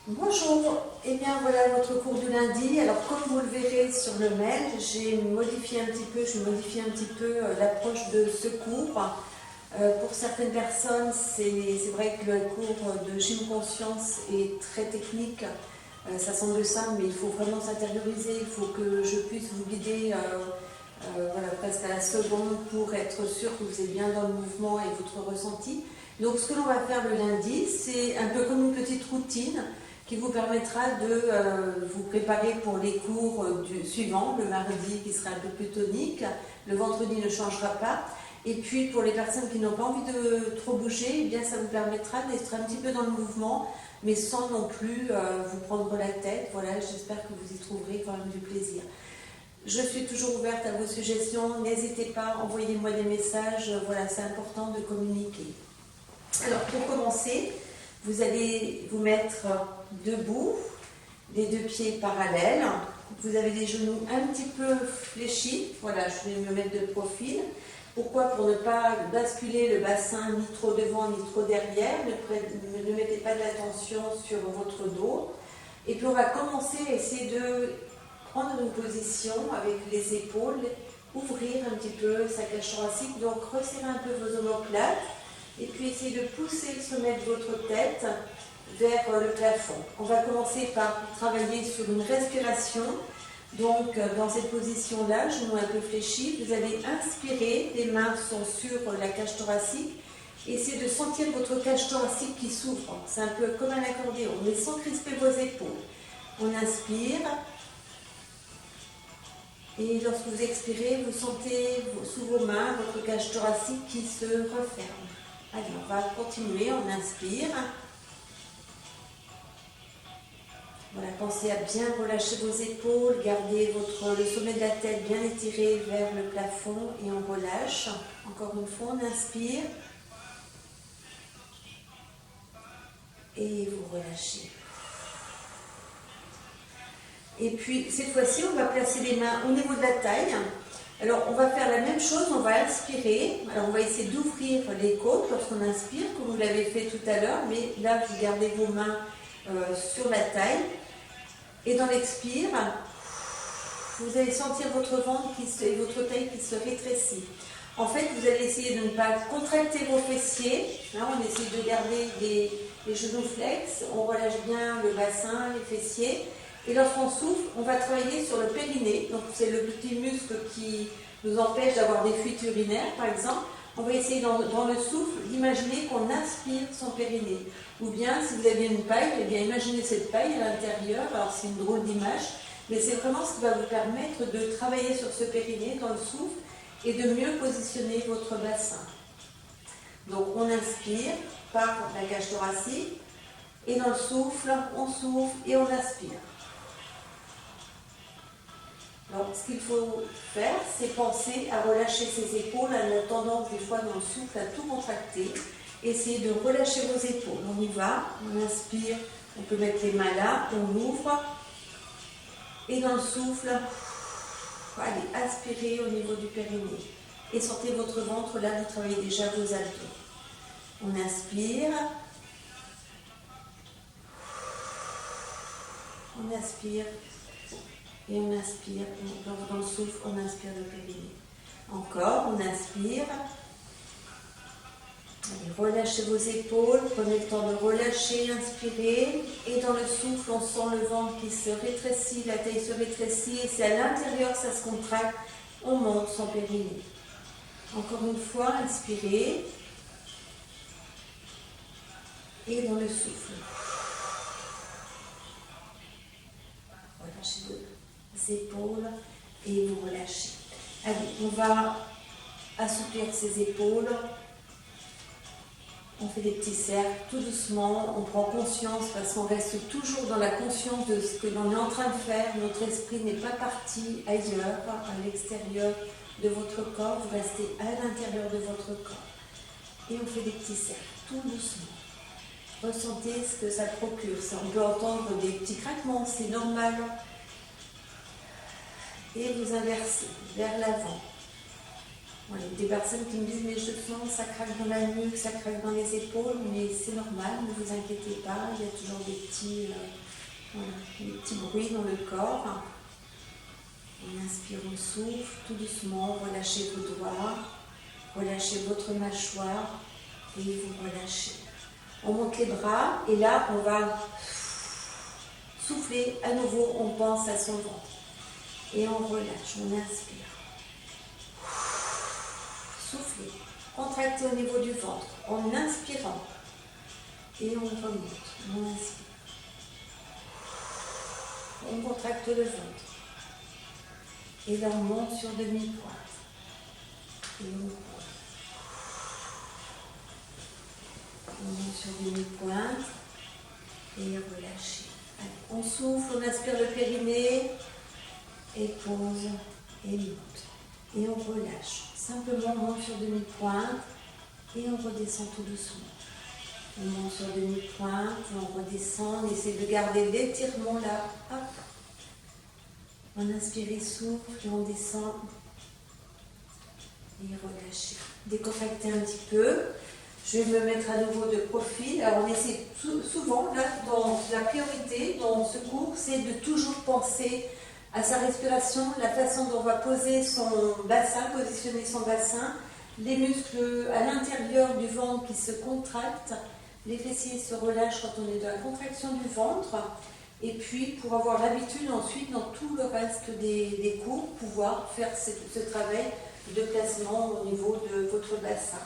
Bonjour, et bien voilà votre cours du lundi. Alors comme vous le verrez sur le mail, j'ai modifié un petit peu, l'approche de ce cours. Pour certaines personnes, c'est vrai que le cours de Gym Conscience est très technique. Ça semble simple, mais il faut vraiment s'intérioriser. Il faut que je puisse vous guider voilà, presque à la seconde pour être sûr que vous êtes bien dans le mouvement et votre ressenti. Donc ce que l'on va faire le lundi, c'est un peu comme une petite routine qui vous permettra de vous préparer pour les cours suivants, le mardi qui sera un peu plus tonique, le vendredi ne changera pas. Et puis pour les personnes qui n'ont pas envie de trop bouger, eh bien, ça vous permettra d'être un petit peu dans le mouvement, mais sans non plus vous prendre la tête. Voilà, j'espère que vous y trouverez quand même du plaisir. Je suis toujours ouverte à vos suggestions, n'hésitez pas, envoyez-moi des messages, voilà, c'est important de communiquer. Alors pour commencer, vous allez vous mettre debout, les deux pieds parallèles. Vous avez les genoux un petit peu fléchis. Voilà, je vais me mettre de profil. Pourquoi? Pour ne pas basculer le bassin ni trop devant ni trop derrière. Ne mettez pas de la tension sur votre dos. Et puis on va commencer à essayer de prendre une position avec les épaules, ouvrir un petit peu sa cage thoracique. Donc resserrez un peu vos omoplates. Et puis essayez de pousser le sommet de votre tête vers le plafond. On va commencer par travailler sur une respiration. Donc dans cette position-là, genoux un peu fléchis, vous allez inspirer, les mains sont sur la cage thoracique. Essayez de sentir votre cage thoracique qui s'ouvre. C'est un peu comme un accordéon, mais sans crisper vos épaules. On inspire. Et lorsque vous expirez, vous sentez sous vos mains votre cage thoracique qui se referme. Allez, on va continuer, on inspire. Voilà, pensez à bien relâcher vos épaules, gardez le sommet de la tête bien étiré vers le plafond et on relâche. Encore une fois, on inspire. Et vous relâchez. Et puis, cette fois-ci, on va placer les mains au niveau de la taille. Alors, on va faire la même chose, on va inspirer. Alors, on va essayer d'ouvrir les côtes lorsqu'on inspire, comme vous l'avez fait tout à l'heure, mais là, vous gardez vos mains sur la taille. Et dans l'expire, vous allez sentir votre ventre et votre taille qui se rétrécit. En fait, vous allez essayer de ne pas contracter vos fessiers. Là, on essaie de garder les genoux flex. On relâche bien le bassin, les fessiers. Et lorsqu'on souffle, on va travailler sur le périnée. Donc, c'est le petit muscle qui nous empêche d'avoir des fuites urinaires, par exemple. On va essayer dans le souffle d'imaginer qu'on inspire son périnée. Ou bien, si vous avez une paille, eh bien, imaginez cette paille à l'intérieur. Alors, c'est une drôle d'image, mais c'est vraiment ce qui va vous permettre de travailler sur ce périnée dans le souffle et de mieux positionner votre bassin. Donc, on inspire par la cage thoracique et dans le souffle, on souffle et on aspire. Alors, ce qu'il faut faire, c'est penser à relâcher ses épaules. On a tendance des fois dans le souffle à tout contracter. Essayez de relâcher vos épaules. On y va, on inspire, on peut mettre les mains là, on ouvre. Et dans le souffle, allez, aspirez au niveau du périnée. Et sentez votre ventre, là vous travaillez déjà vos abdos. On inspire. On aspire. Et on inspire, dans le souffle, on inspire le périnée. Encore, on inspire. Allez, relâchez vos épaules, prenez le temps de relâcher, inspirer. Et dans le souffle, on sent le ventre qui se rétrécit, la taille se rétrécit. Et c'est à l'intérieur, ça se contracte, on monte son périnée. Encore une fois, inspirez. Et dans le souffle. Relâchez vos épaules et vous relâchez. Allez, on va assouplir ses épaules. On fait des petits cercles tout doucement. On prend conscience parce qu'on reste toujours dans la conscience de ce que l'on est en train de faire. Notre esprit n'est pas parti ailleurs, à l'extérieur de votre corps. Vous restez à l'intérieur de votre corps. Et on fait des petits cercles tout doucement. Ressentez ce que ça procure. On peut entendre des petits craquements, c'est normal. Et vous inversez vers l'avant. Voilà, des personnes qui me disent mais je sens ça craque dans la nuque, ça craque dans les épaules, mais c'est normal, ne vous inquiétez pas, il y a toujours des petits, voilà, des petits bruits dans le corps. On inspire, on souffle, tout doucement, relâchez vos doigts, relâchez votre mâchoire et vous relâchez. On monte les bras et là on va souffler à nouveau, on pense à son ventre. Et on relâche, on inspire. Soufflez, contractez au niveau du ventre en inspirant. Et on remonte, on inspire. On contracte le ventre. Et là on monte sur demi-pointe. Et on pose. On monte sur demi-pointe. Et relâchez. Allez, on souffle, on inspire le périnée. Et pose. Et monte. Et on relâche. Simplement on monte sur demi-pointe. Et on redescend tout doucement. On monte sur demi-pointe. Et on redescend. On essaie de garder l'étirement là. Hop. On inspire et souffle, et on descend. Et relâchez. Décontractez un petit peu. Je vais me mettre à nouveau de profil. Alors on essaie souvent, là, dans la priorité, dans ce cours, c'est de toujours penser à sa respiration, la façon dont on va poser son bassin, positionner son bassin, les muscles à l'intérieur du ventre qui se contractent, les fessiers se relâchent quand on est dans la contraction du ventre. Et puis, pour avoir l'habitude ensuite, dans tout le reste des cours, pouvoir faire ce travail de placement au niveau de votre bassin.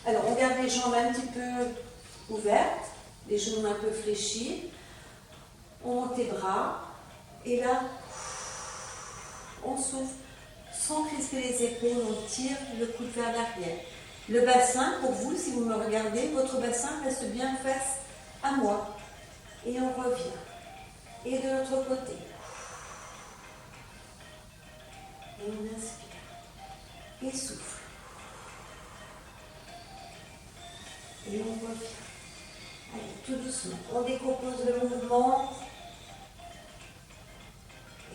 Alors, on garde les jambes un petit peu ouvertes, les genoux un peu fléchis. On monte les bras. Et là, on souffle sans crisper les épaules, on tire le coude vers l'arrière. Le bassin, pour vous, si vous me regardez, votre bassin reste bien face à moi. Et on revient. Et de l'autre côté. Et on inspire. Et souffle. Et on revient. Allez, tout doucement. On décompose le mouvement.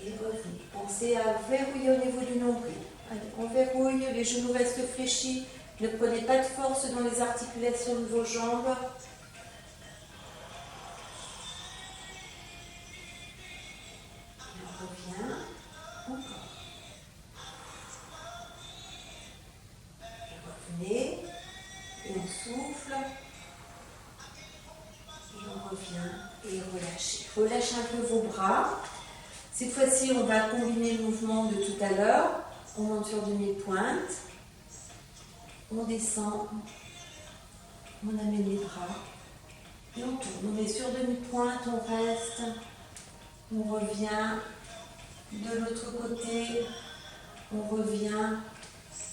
Et revenez. Pensez à verrouiller au niveau du nombril. Allez, on verrouille, les genoux restent fléchis. Ne prenez pas de force dans les articulations de vos jambes. Revient, encore. Et revenez, et on souffle, et on revient, et relâchez. Relâchez un peu vos bras. Cette fois-ci, on va combiner le mouvement de tout à l'heure. On monte sur demi-pointe, on descend, on amène les bras, et on tourne. On est sur demi-pointe, on reste, on revient. De l'autre côté, on revient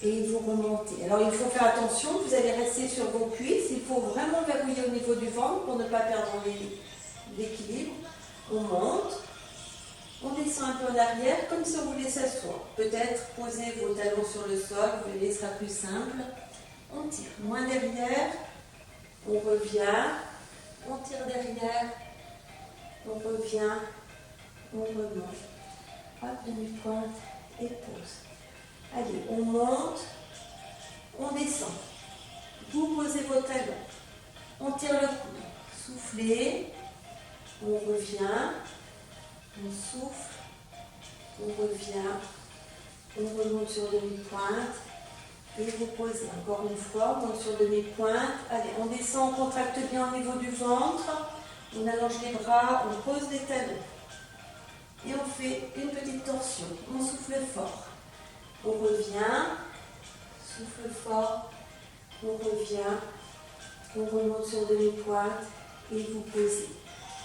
et vous remontez. Alors il faut faire attention, vous allez rester sur vos cuisses, il faut vraiment verrouiller au niveau du ventre pour ne pas perdre l'équilibre. On monte, on descend un peu en arrière comme si on voulait s'asseoir. Peut-être poser vos talons sur le sol, vous verrez, ce sera plus simple. On tire moins derrière, on revient, on tire derrière, on revient, on remonte. Hop, demi-pointe et pause. Allez, on monte, on descend. Vous posez vos talons. On tire le coude. Soufflez. On revient. On souffle. On revient. On remonte sur demi-pointe. Et vous posez. Encore une fois, on monte sur demi-pointe. Allez, on descend, on contracte bien au niveau du ventre. On allonge les bras, on pose les talons. Et on fait une petite torsion. On souffle fort. On revient. Souffle fort. On revient. On remonte sur demi-pointe. Et vous posez.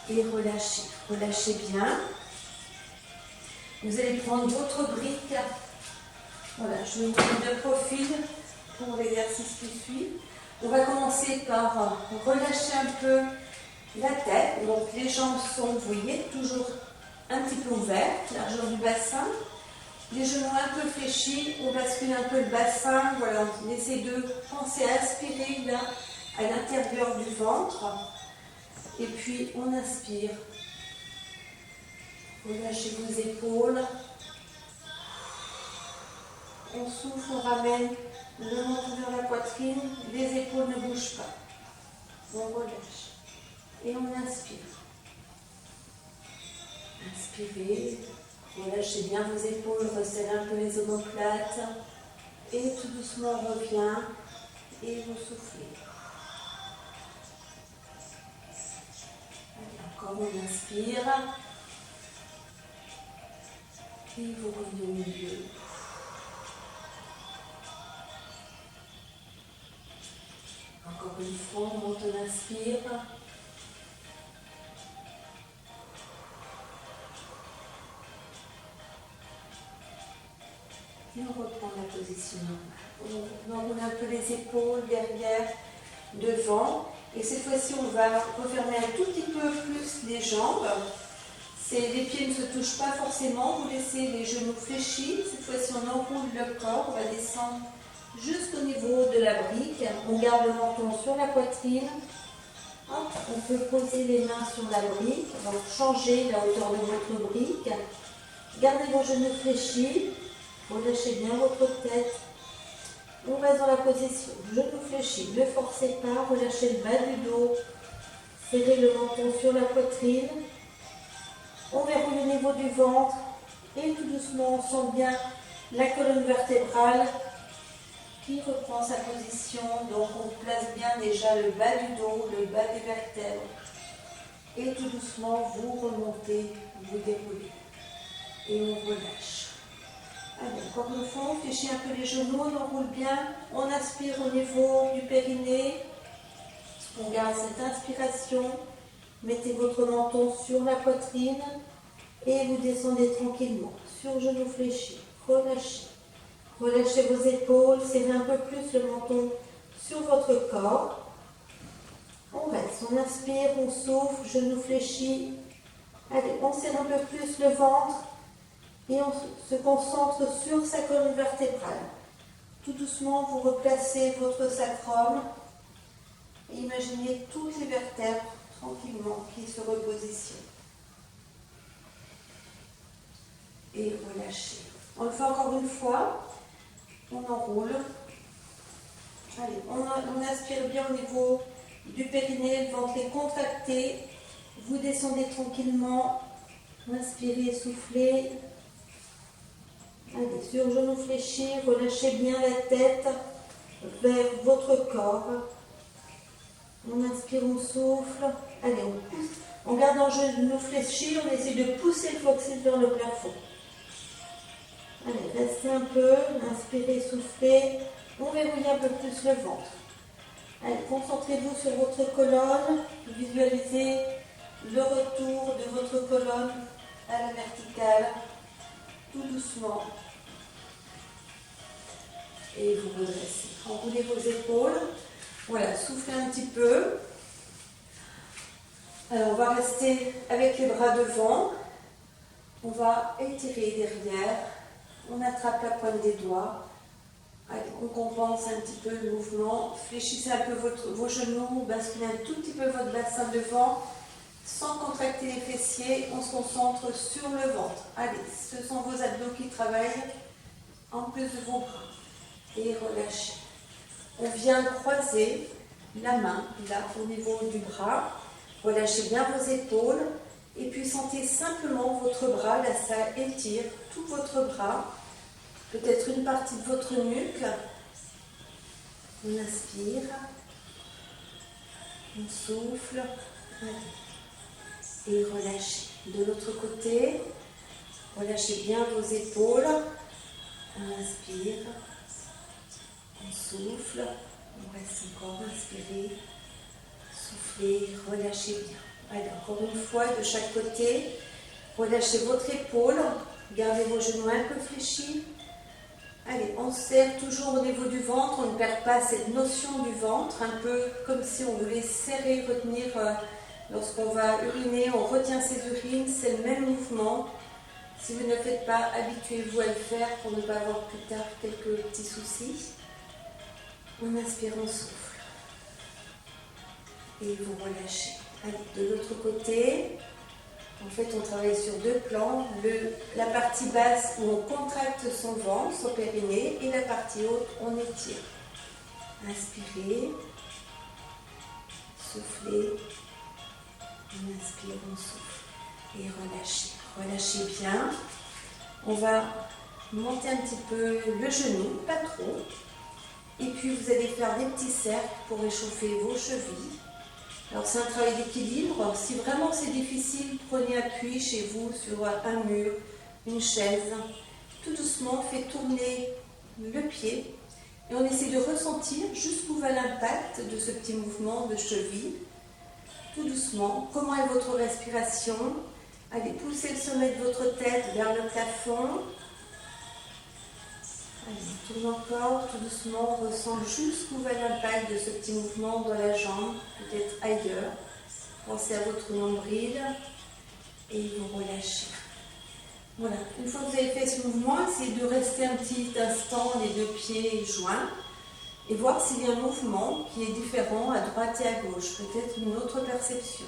Et relâchez. Relâchez bien. Vous allez prendre votre brique. Voilà, je vais vous mettre de profil pour l'exercice qui suit. On va commencer par relâcher un peu la tête. Donc les jambes sont, vous voyez, toujours un petit peu ouvertes, largeur du bassin. Les genoux un peu fléchis, on bascule un peu le bassin. Voilà, on essaie de penser à inspirer là, à l'intérieur du ventre. Et puis on inspire. Relâchez vos épaules. On souffle, on ramène Le menton vers la poitrine, les épaules ne bougent pas. On relâche. Et on inspire. Inspirez, relâchez bien vos épaules, resserrez un peu les omoplates. Et tout doucement on revient et vous soufflez. Allez, encore on inspire. Et vous revenez au milieu. Encore une fois, on monte, on inspire. Et on reprend la position normale. On enroule un peu les épaules, derrière, devant. Et cette fois-ci, on va refermer un tout petit peu plus les jambes. Les pieds ne se touchent pas forcément. Vous laissez les genoux fléchis. Cette fois-ci, on enroule le corps. On va descendre jusqu'au niveau de la brique. On garde le menton sur la poitrine. Hop, on peut poser les mains sur la brique. Donc, changez la hauteur de votre brique. Gardez vos genoux fléchis. Relâchez bien votre tête. On reste dans la position. Genoux fléchis. Ne forcez pas. Relâchez le bas du dos. Serrez le menton sur la poitrine. On verrouille le niveau du ventre. Et tout doucement, on sent bien la colonne vertébrale qui reprend sa position. Donc, on place bien déjà le bas du dos, le bas des vertèbres. Et tout doucement, vous remontez, vous déroulez. Et on relâche. Allez, encore une fois, on fléchit un peu les genoux, on enroule bien. On inspire au niveau du périnée. On garde cette inspiration. Mettez votre menton sur la poitrine. Et vous descendez tranquillement. Sur genoux fléchis. Relâchez. Relâchez vos épaules. Serrez un peu plus le menton sur votre corps. On reste. On inspire, on souffle. Genoux fléchis. Allez, on serre un peu plus le ventre. Et on se concentre sur sa colonne vertébrale. Tout doucement, vous replacez votre sacrum. Et imaginez toutes les vertèbres tranquillement qui se repositionnent. Et relâchez. On le fait encore une fois. On enroule. Allez, on inspire bien au niveau du périnée, le ventre est contracté. Vous descendez tranquillement. Inspirez, soufflez. Allez, sur genoux fléchis, relâchez bien la tête vers votre corps. On inspire, on souffle. Allez, on pousse. En gardant genoux fléchis, on essaie de pousser le coccyx vers le plafond. Allez, restez un peu. Inspirez, soufflez. On verrouille un peu plus le ventre. Allez, concentrez-vous sur votre colonne. Visualisez le retour de votre colonne à la verticale. Tout doucement. Et vous redressez. Enroulez vos épaules. Voilà, soufflez un petit peu. Alors, on va rester avec les bras devant. On va étirer derrière. On attrape la pointe des doigts. Allez, on compense un petit peu le mouvement. Fléchissez un peu vos genoux. Basculez un tout petit peu votre bassin devant. Sans contracter les fessiers, on se concentre sur le ventre. Allez, ce sont vos abdos qui travaillent en plus de vos bras. Et relâchez. On vient croiser la main, là, au niveau du bras. Relâchez bien vos épaules. Et puis sentez simplement votre bras, là, ça étire tout votre bras. Peut-être une partie de votre nuque. On inspire. On souffle. Allez. Et relâchez. De l'autre côté, relâchez bien vos épaules. On inspire. On souffle. On reste encore. Inspirez. Soufflez. Relâchez bien. Allez, encore une fois, de chaque côté. Relâchez votre épaule. Gardez vos genoux un peu fléchis. Allez, on serre toujours au niveau du ventre. On ne perd pas cette notion du ventre. Un peu comme si on voulait serrer, retenir. Lorsqu'on va uriner, on retient ses urines, c'est le même mouvement. Si vous ne le faites pas, habituez-vous à le faire pour ne pas avoir plus tard quelques petits soucis. On inspire, on souffle. Et vous relâchez. Allez, de l'autre côté, En fait, on travaille sur deux plans. La partie basse où on contracte son ventre, son périnée, et la partie haute, on étire. Inspirez, soufflez, on inspire, on souffle. Et relâchez. Relâchez bien. On va monter un petit peu le genou, pas trop. Et puis vous allez faire des petits cercles pour réchauffer vos chevilles. Alors c'est un travail d'équilibre. Si vraiment c'est difficile, prenez appui chez vous sur un mur, une chaise. Tout doucement, faites tourner le pied. Et on essaie de ressentir jusqu'où va l'impact de ce petit mouvement de cheville. Tout doucement. Comment est votre respiration? Allez, poussez le sommet de votre tête vers le plafond. Allez, tourne encore, tout doucement, on ressent jusqu'où va l'impact de ce petit mouvement dans la jambe, peut-être ailleurs. Pensez à votre nombril et vous relâchez. Voilà, une fois que vous avez fait ce mouvement, essayez de rester un petit instant les deux pieds joints et voir s'il y a un mouvement qui est différent à droite et à gauche, peut-être une autre perception.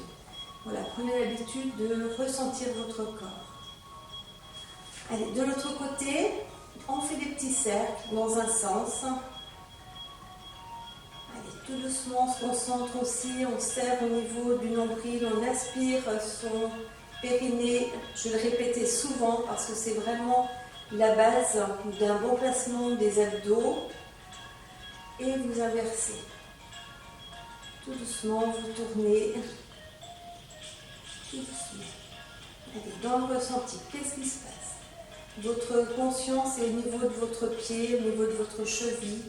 Voilà, prenez l'habitude de ressentir votre corps. Allez, de l'autre côté, on fait des petits cercles dans un sens. Allez, tout doucement, on se concentre aussi, on serre au niveau du nombril, on aspire son périnée. Je vais le répéter souvent parce que c'est vraiment la base d'un bon placement des abdos. Et vous inversez. Tout doucement, vous tournez. Tout doucement. Allez, dans le ressenti, qu'est-ce qui se passe? Votre conscience est au niveau de votre pied, au niveau de votre cheville,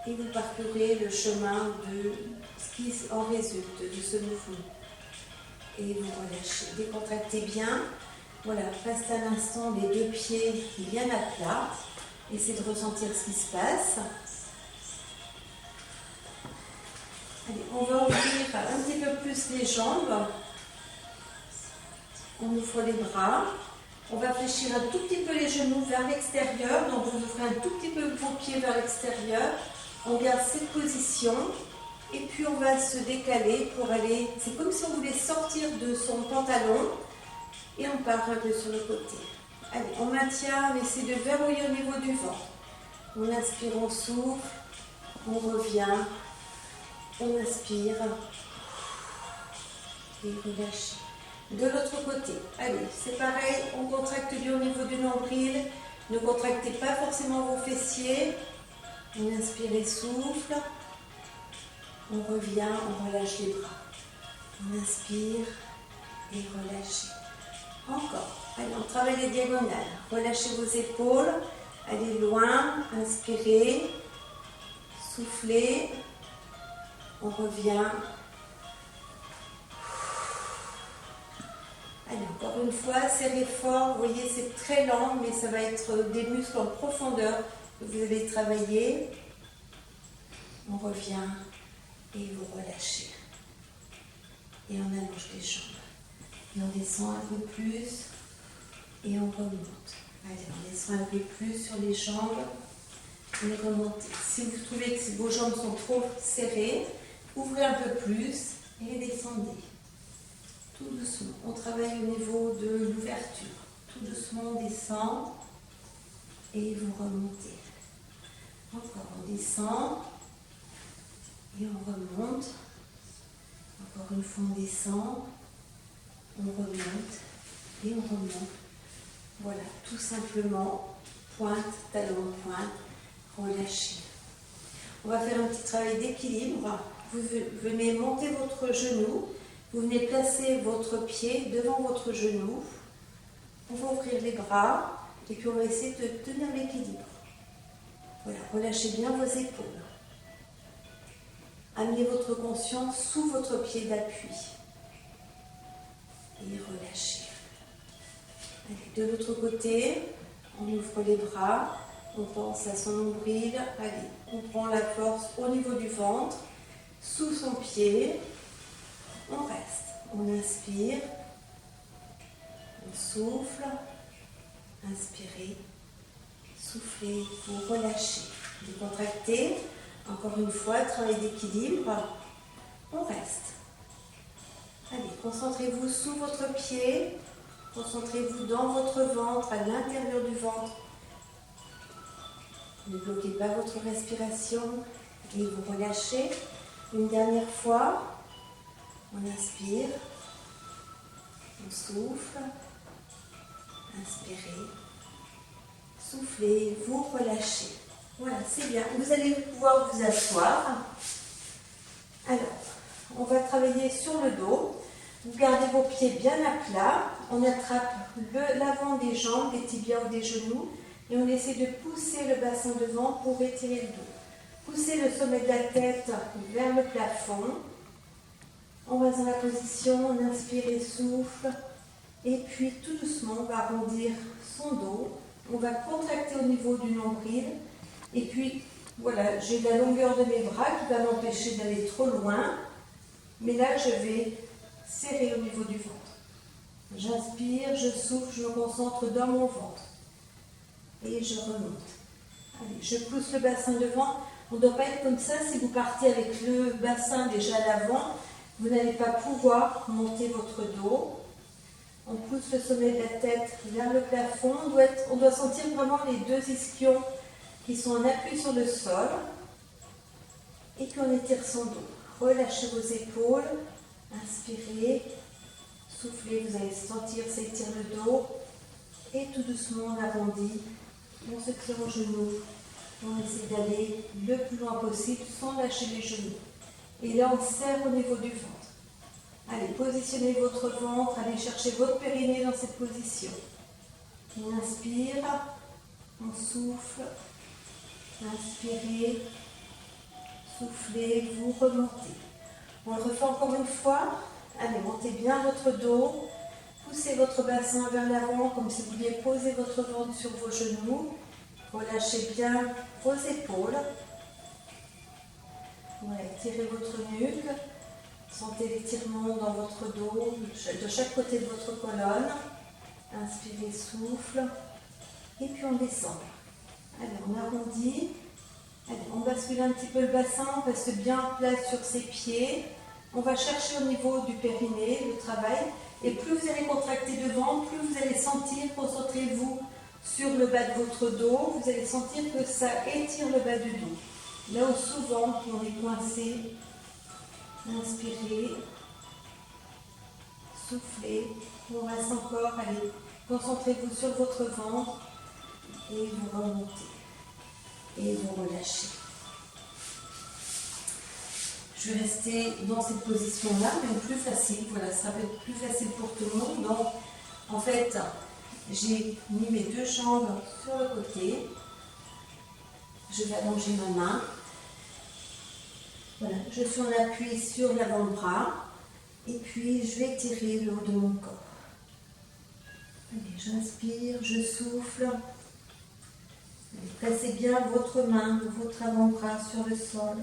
et vous parcourez le chemin de ce qui en résulte de ce mouvement. Et vous relâchez, décontractez bien. Voilà, restez un instant les deux pieds bien à plat. Essayez de ressentir ce qui se passe. Allez, on va ouvrir un petit peu plus les jambes. On ouvre les bras. On va fléchir un tout petit peu les genoux vers l'extérieur. Donc vous ouvrez un tout petit peu vos pieds vers l'extérieur. On garde cette position. Et puis on va se décaler pour aller... C'est comme si on voulait sortir de son pantalon. Et on part un peu sur le côté. Allez, on maintient, on essaie de verrouiller au niveau du ventre. On inspire, on souffle. On revient. On inspire. Et relâche. De l'autre côté, allez, c'est pareil, on contracte bien au niveau du nombril, ne contractez pas forcément vos fessiers, on inspire et souffle, on revient, on relâche les bras, on inspire et relâchez. Encore, allez, on travaille les diagonales, relâchez vos épaules, allez loin, inspirez, soufflez, on revient. Allez, encore une fois, serrez fort, vous voyez c'est très lent, mais ça va être des muscles en profondeur que vous allez travailler. On revient et vous relâchez. Et on allonge les jambes. Et on descend un peu plus et on remonte. Allez, on descend un peu plus sur les jambes et remontez. Si vous trouvez que vos jambes sont trop serrées, ouvrez un peu plus et descendez. Tout doucement, on travaille au niveau de l'ouverture. Tout doucement, on descend et vous remontez. Encore, on descend et on remonte. Encore une fois, on descend, on remonte et on remonte. Voilà, tout simplement, pointe, talon, pointe, relâchez. On va faire un petit travail d'équilibre. Vous venez monter votre genou. Vous venez placer votre pied devant votre genou. On va ouvrir les bras et puis on va essayer de tenir l'équilibre. Voilà, relâchez bien vos épaules. Amenez votre conscience sous votre pied d'appui. Et relâchez. Allez, de l'autre côté, on ouvre les bras, on pense à son nombril. Allez, on prend la force au niveau du ventre, sous son pied. On reste, on inspire, on souffle, inspirez, soufflez, vous relâchez, décontractez, encore une fois, travail d'équilibre, on reste. Allez, concentrez-vous sous votre pied, Concentrez-vous dans votre ventre, à l'intérieur du ventre. Ne bloquez pas votre respiration et vous relâchez. Une dernière fois, on inspire, on souffle, inspirez, soufflez, vous relâchez. Voilà, c'est bien. Vous allez pouvoir vous asseoir. Alors, on va travailler sur le dos. Vous gardez vos pieds bien à plat. On attrape l'avant des jambes, des tibias ou des genoux. Et on essaie de pousser le bassin devant pour étirer le dos. Poussez le sommet de la tête vers le plafond. On va dans la position, on inspire et souffle. Et puis tout doucement, on va arrondir son dos. On va contracter au niveau du nombril. Et puis, voilà, j'ai la longueur de mes bras qui va m'empêcher d'aller trop loin. Mais là, je vais serrer au niveau du ventre. J'inspire, je souffle, je me concentre dans mon ventre. Et je remonte. Allez, je pousse le bassin devant. On ne doit pas être comme ça. Si vous partez avec le bassin déjà à l'avant, vous n'allez pas pouvoir monter votre dos. On pousse le sommet de la tête vers le plafond. On doit sentir vraiment les deux ischions qui sont en appui sur le sol. Et puis on étire son dos. Relâchez vos épaules. Inspirez. Soufflez. Vous allez sentir s'étire le dos. Et tout doucement, on arrondit. On se tire aux genoux. On essaie d'aller le plus loin possible sans lâcher les genoux. Et là, on serre au niveau du ventre. Allez, positionnez votre ventre. Allez chercher votre périnée dans cette position. On inspire. On souffle. Inspirez. Soufflez. Vous remontez. On le refait encore une fois. Allez, montez bien votre dos. Poussez votre bassin vers l'avant comme si vous vouliez poser votre ventre sur vos genoux. Relâchez bien vos épaules. Voilà, étirez votre nuque. Sentez l'étirement dans votre dos, de chaque côté de votre colonne. Inspirez, souffle. Et puis on descend. Allez, on arrondit. Allez, on bascule un petit peu le bassin. On reste bien plat sur ses pieds. On va chercher au niveau du périnée, le travail. Et plus vous allez contracter devant, plus vous allez sentir, concentrez-vous sur le bas de votre dos, vous allez sentir que ça étire le bas du dos. Là où souvent on est coincé, inspirez, soufflez, on reste encore, allez, concentrez-vous sur votre ventre et vous remontez et vous relâchez. Je vais rester dans cette position-là, mais plus facile. Voilà, ça va être plus facile pour tout le monde. Donc, en fait, j'ai mis mes deux jambes sur le côté. Je vais allonger ma main. Voilà, je suis en appui sur l'avant-bras. Et puis, je vais tirer le haut de mon corps. Allez, j'inspire, je souffle. Allez, placez bien votre main, votre avant-bras sur le sol.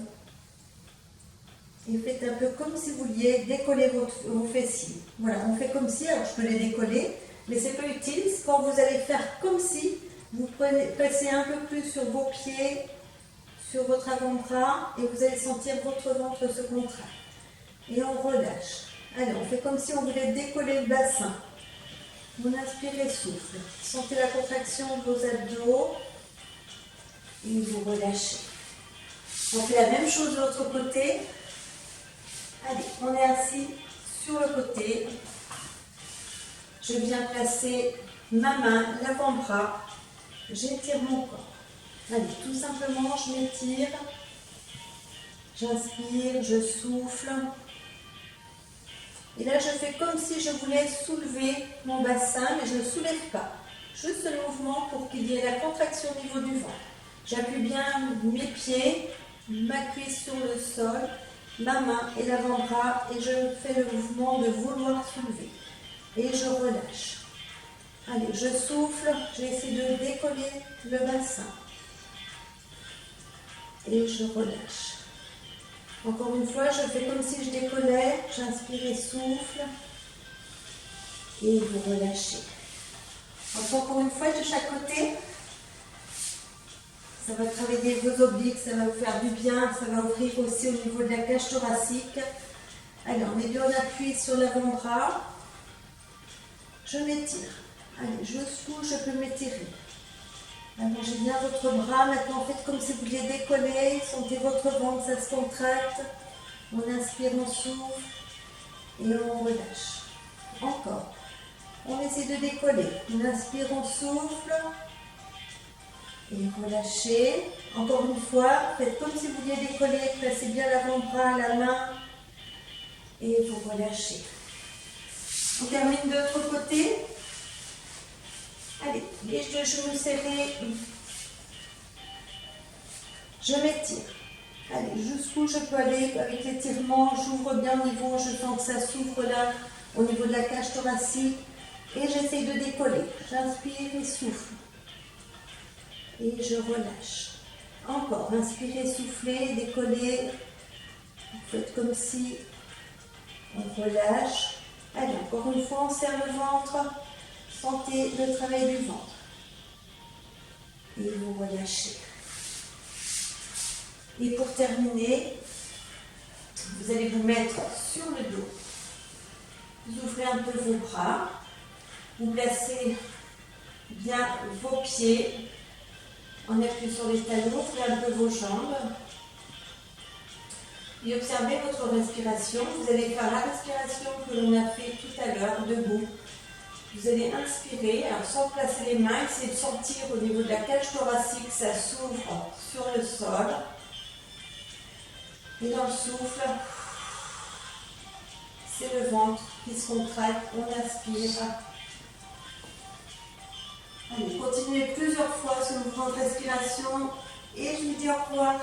Et faites un peu comme si vous vouliez décoller vos fessiers. Voilà, on fait comme si, alors je peux les décoller, mais c'est pas utile. Quand vous allez faire comme si, vous pressez un peu plus sur vos pieds, sur votre avant-bras, et vous allez sentir votre ventre se contraire. Et on relâche. Allez, on fait comme si on voulait décoller le bassin. Vous inspirez, souffle. Sentez la contraction de vos abdos, et vous relâchez. On fait la même chose de l'autre côté. Allez, on est assis sur le côté. Je viens placer ma main, l'avant-bras. J'étire mon corps. Allez, tout simplement, je m'étire. J'inspire, je souffle. Et là, je fais comme si je voulais soulever mon bassin, mais je ne le soulève pas. Juste le mouvement pour qu'il y ait la contraction au niveau du ventre. J'appuie bien mes pieds, ma cuisse sur le sol, ma main et l'avant-bras, et je fais le mouvement de vouloir soulever. Et je relâche. Allez, je souffle, j'essaie de décoller le bassin. Et je relâche. Encore une fois, je fais comme si je décollais, j'inspire et souffle. Et vous relâchez. Encore une fois, de chaque côté. Ça va travailler vos obliques, ça va vous faire du bien, ça va ouvrir aussi au niveau de la cage thoracique. Alors, on met bien en appui sur l'avant-bras. Je m'étire. Allez, je secoue, je peux m'étirer. Allongez bien votre bras. Maintenant, faites comme si vous vouliez décoller. Sentez votre ventre, ça se contracte. On inspire, on souffle et on relâche. Encore. On essaie de décoller. On inspire, on souffle et relâchez. Encore une fois, faites comme si vous vouliez décoller. Placez bien l'avant-bras, la main et vous relâchez. On termine de l'autre côté. Allez, les deux genoux serrés. Je m'étire. Allez, jusqu'où je peux aller avec l'étirement. J'ouvre bien au niveau, je sens que ça s'ouvre là, au niveau de la cage thoracique. Et j'essaie de décoller. J'inspire et souffle. Et je relâche. Encore, inspirez, soufflez, décollez. Vous faites comme si on relâche. Allez, encore une fois, on serre le ventre. Sentez le travail du ventre. Et vous relâchez. Et pour terminer, vous allez vous mettre sur le dos. Vous ouvrez un peu vos bras. Vous placez bien vos pieds en appuyant sur les talons. Ouvrez un peu vos jambes. Et observez votre respiration. Vous allez faire la respiration que l'on a fait tout à l'heure, debout. Vous allez inspirer, alors sans placer les mains, essayez de sentir au niveau de la cage thoracique, ça s'ouvre sur le sol. Et dans le souffle, c'est le ventre qui se contracte, on inspire. Allez, continuez plusieurs fois ce mouvement de respiration et je vous dis au revoir.